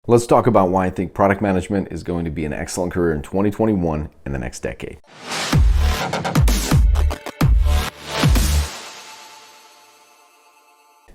Let's talk about why I think product management is going to be an excellent career in 2021 and the next decade.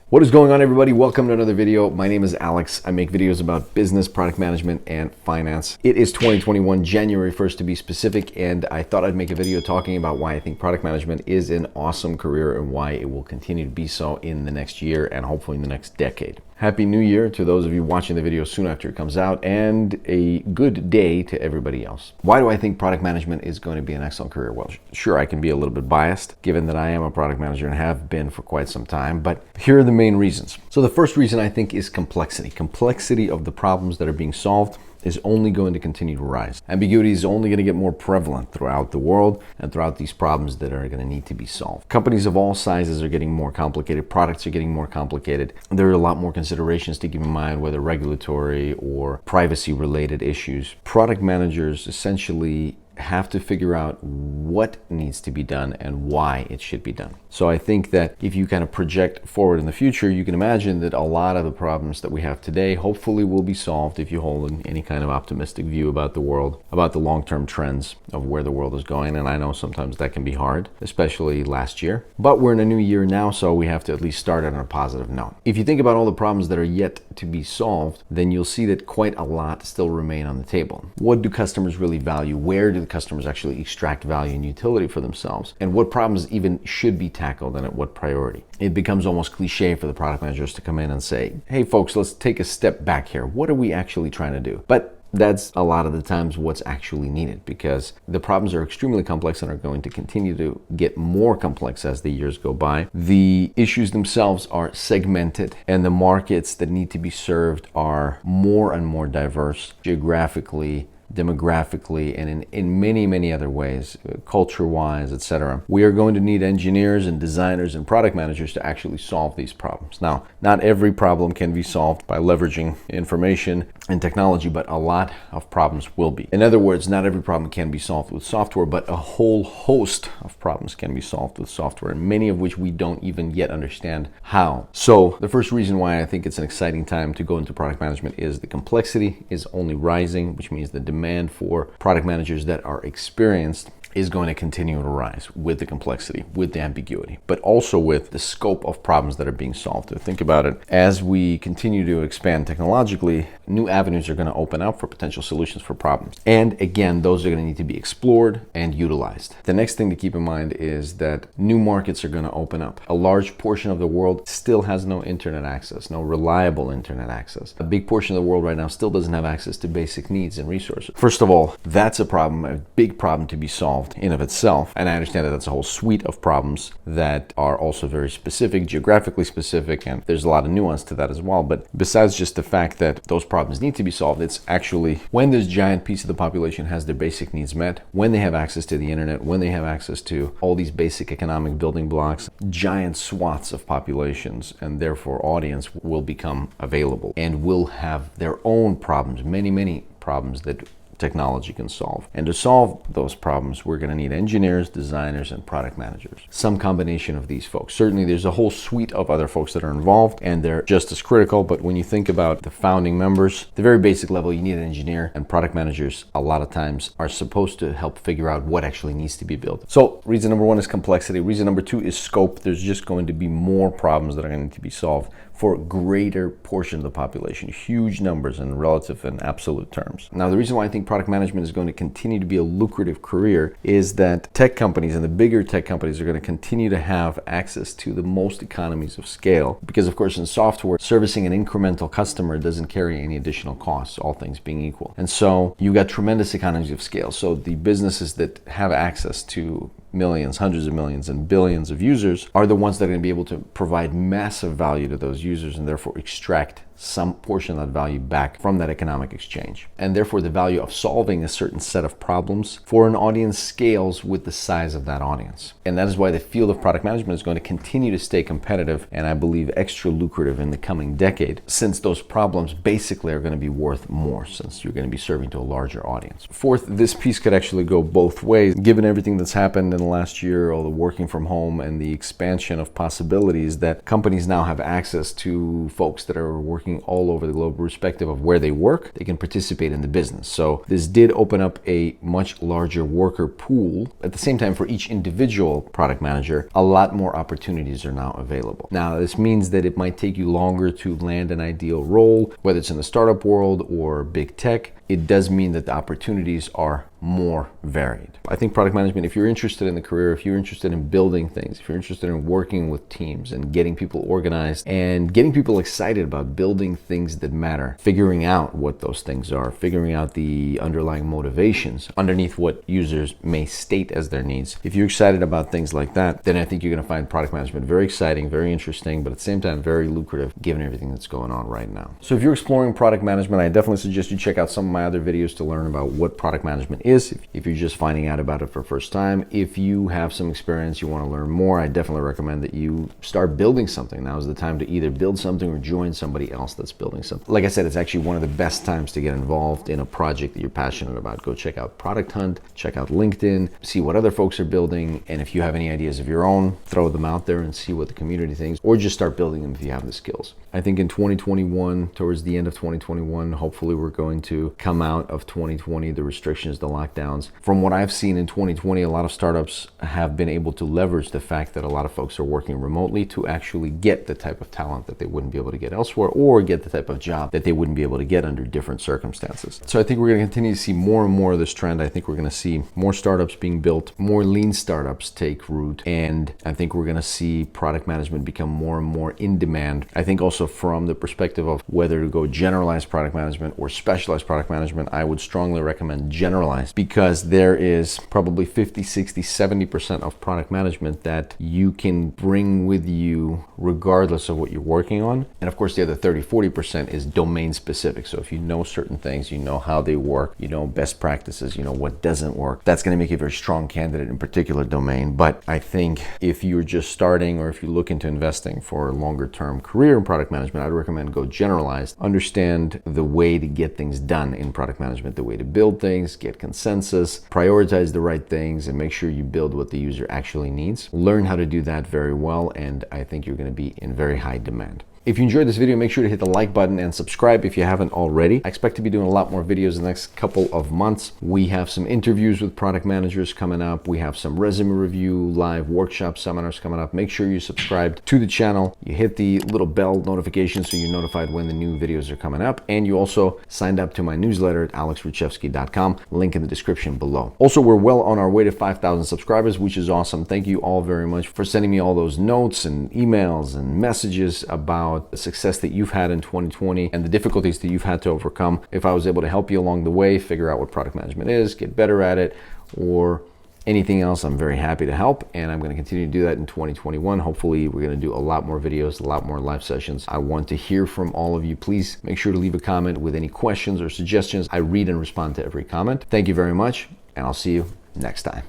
What is going on, everybody? Welcome to another video. My name is Alex. I make videos about business, product management, and finance. It is 2021, January 1st to be specific, and I thought I'd make a video talking about why I think product management is an awesome career and why it will continue to be so in the next year and hopefully in the next decade. Happy New Year to those of you watching the video soon after it comes out, and a good day to everybody else. Why do I think product management is going to be an excellent career? Well, sure, I can be a little bit biased given that I am a product manager and have been for quite some time, but here are the main reasons. So the first reason I think is complexity. Complexity of the problems that are being solved is only going to continue to rise. Ambiguity is only going to get more prevalent throughout the world and throughout these problems that are going to need to be solved. Companies of all sizes are getting more complicated. Products are getting more complicated. There are a lot more considerations to keep in mind, whether regulatory or privacy related issues. Product managers essentially have to figure out what needs to be done and why it should be done. So I think that if you kind of project forward in the future, you can imagine that a lot of the problems that we have today hopefully will be solved if you hold any kind of optimistic view about the world, about the long-term trends of where the world is going. And I know sometimes that can be hard, especially last year. But we're in a new year now, so we have to at least start on a positive note. If you think about all the problems that are yet to be solved, then you'll see that quite a lot still remain on the table. What do customers really value? Where do the customers actually extract value and utility for themselves? And what problems even should be tackled and at what priority? It becomes almost cliche for the product managers to come in and say, hey folks, let's take a step back here. What are we actually trying to do? But that's a lot of the times what's actually needed, because the problems are extremely complex and are going to continue to get more complex as the years go by. The issues themselves are segmented, and the markets that need to be served are more and more diverse geographically, demographically, and in many other ways, culture-wise, etc. We are going to need engineers and designers and product managers to actually solve these problems. Now, not every problem can be solved by leveraging information and technology, but a lot of problems will be. In other words, not every problem can be solved with software, but a whole host of problems can be solved with software, and many of which we don't even yet understand how. So the first reason why I think it's an exciting time to go into product management is the complexity is only rising, which means the demand for product managers that are experienced is going to continue to rise with the complexity, with the ambiguity, but also with the scope of problems that are being solved. So think about it. As we continue to expand technologically, new avenues are going to open up for potential solutions for problems. And again, those are going to need to be explored and utilized. The next thing to keep in mind is that new markets are going to open up. A large portion of the world still has no internet access, no reliable internet access. A big portion of the world right now still doesn't have access to basic needs and resources. First of all, that's a problem, a big problem to be solved in of itself. And I understand that that's a whole suite of problems that are also very specific, geographically specific, and there's a lot of nuance to that as well. But besides just the fact that those problems need to be solved, it's actually when this giant piece of the population has their basic needs met, when they have access to the internet, when they have access to all these basic economic building blocks, giant swaths of populations and therefore audience will become available and will have their own problems, many problems that technology can solve. And to solve those problems, we're going to need engineers, designers, and product managers. Some combination of these folks. Certainly, there's a whole suite of other folks that are involved, and they're just as critical. But when you think about the founding members, the very basic level, you need an engineer, and product managers a lot of times are supposed to help figure out what actually needs to be built. So reason number one is complexity. Reason number two is scope. There's just going to be more problems that are going to need to be solved for a greater portion of the population, huge numbers in relative and absolute terms. Now, the reason why I think product management is going to continue to be a lucrative career is that tech companies and the bigger tech companies are going to continue to have access to the most economies of scale, because of course in software, servicing an incremental customer doesn't carry any additional costs, all things being equal. And so you got tremendous economies of scale. So the businesses that have access to millions, hundreds of millions, and billions of users are the ones that are going to be able to provide massive value to those users and therefore extract some portion of that value back from that economic exchange. And therefore the value of solving a certain set of problems for an audience scales with the size of that audience. And that is why the field of product management is going to continue to stay competitive and I believe extra lucrative in the coming decade, since those problems basically are going to be worth more, since you're going to be serving to a larger audience. Fourth, this piece could actually go both ways. Given everything that's happened in the last year, all the working from home and the expansion of possibilities, that companies now have access to folks that are working working all over the globe, irrespective of where they work, they can participate in the business. So this did open up a much larger worker pool. At the same time, for each individual product manager, a lot more opportunities are now available. Now, this means that it might take you longer to land an ideal role, whether it's in the startup world or big tech. It does mean that the opportunities are more varied. I think product management, if you're interested in the career, if you're interested in building things, if you're interested in working with teams and getting people organized and getting people excited about building things that matter, figuring out what those things are, figuring out the underlying motivations underneath what users may state as their needs. If you're excited about things like that, then I think you're going to find product management very exciting, very interesting, but at the same time, very lucrative given everything that's going on right now. So if you're exploring product management, I definitely suggest you check out some of my other videos to learn about what product management is. If you're just finding out about it for the first time, if you have some experience, you want to learn more, I definitely recommend that you start building something. Now is the time to either build something or join somebody else that's building something. Like I said, it's actually one of the best times to get involved in a project that you're passionate about. Go check out Product Hunt, check out LinkedIn, see what other folks are building, and if you have any ideas of your own, throw them out there and see what the community thinks, or just start building them if you have the skills. I think in 2021, towards the end of 2021, hopefully we're going to come out of 2020, the restrictions, the lockdowns. From what I've seen in 2020, a lot of startups have been able to leverage the fact that a lot of folks are working remotely to actually get the type of talent that they wouldn't be able to get elsewhere, or get the type of job that they wouldn't be able to get under different circumstances. So I think we're going to continue to see more and more of this trend. I think we're going to see more startups being built, more lean startups take root, and I think we're going to see product management become more and more in demand. I think also from the perspective of whether to go generalized product management or specialized product management, I would strongly recommend generalized, because there is probably 50, 60, 70% of product management that you can bring with you regardless of what you're working on. And of course, the other 30, 40% is domain specific. So if you know certain things, you know how they work, you know best practices, you know what doesn't work, that's going to make you a very strong candidate in a particular domain. But I think if you're just starting, or if you look into investing for a longer term career in product management, I'd recommend go generalized. Understand the way to get things done in product management, the way to build things, get consensus, prioritize the right things, and make sure you build what the user actually needs. Learn how to do that very well, and I think you're going to be in very high demand. If you enjoyed this video, make sure to hit the like button and subscribe if you haven't already. I expect to be doing a lot more videos in the next couple of months. We have some interviews with product managers coming up. We have some resume review, live workshop seminars coming up. Make sure you subscribe to the channel. You hit the little bell notification so you're notified when the new videos are coming up. And you also signed up to my newsletter at alexruchevsky.com. Link in the description below. Also, we're well on our way to 5,000 subscribers, which is awesome. Thank you all very much for sending me all those notes and emails and messages about the success that you've had in 2020 and the difficulties that you've had to overcome. If I was able to help you along the way, figure out what product management is, get better at it, or anything else, I'm very happy to help, and I'm going to continue to do that in 2021. Hopefully, we're going to do a lot more videos, a lot more live sessions. I want to hear from all of you. Please make sure to leave a comment with any questions or suggestions. I read and respond to every comment. Thank you very much, and I'll see you next time.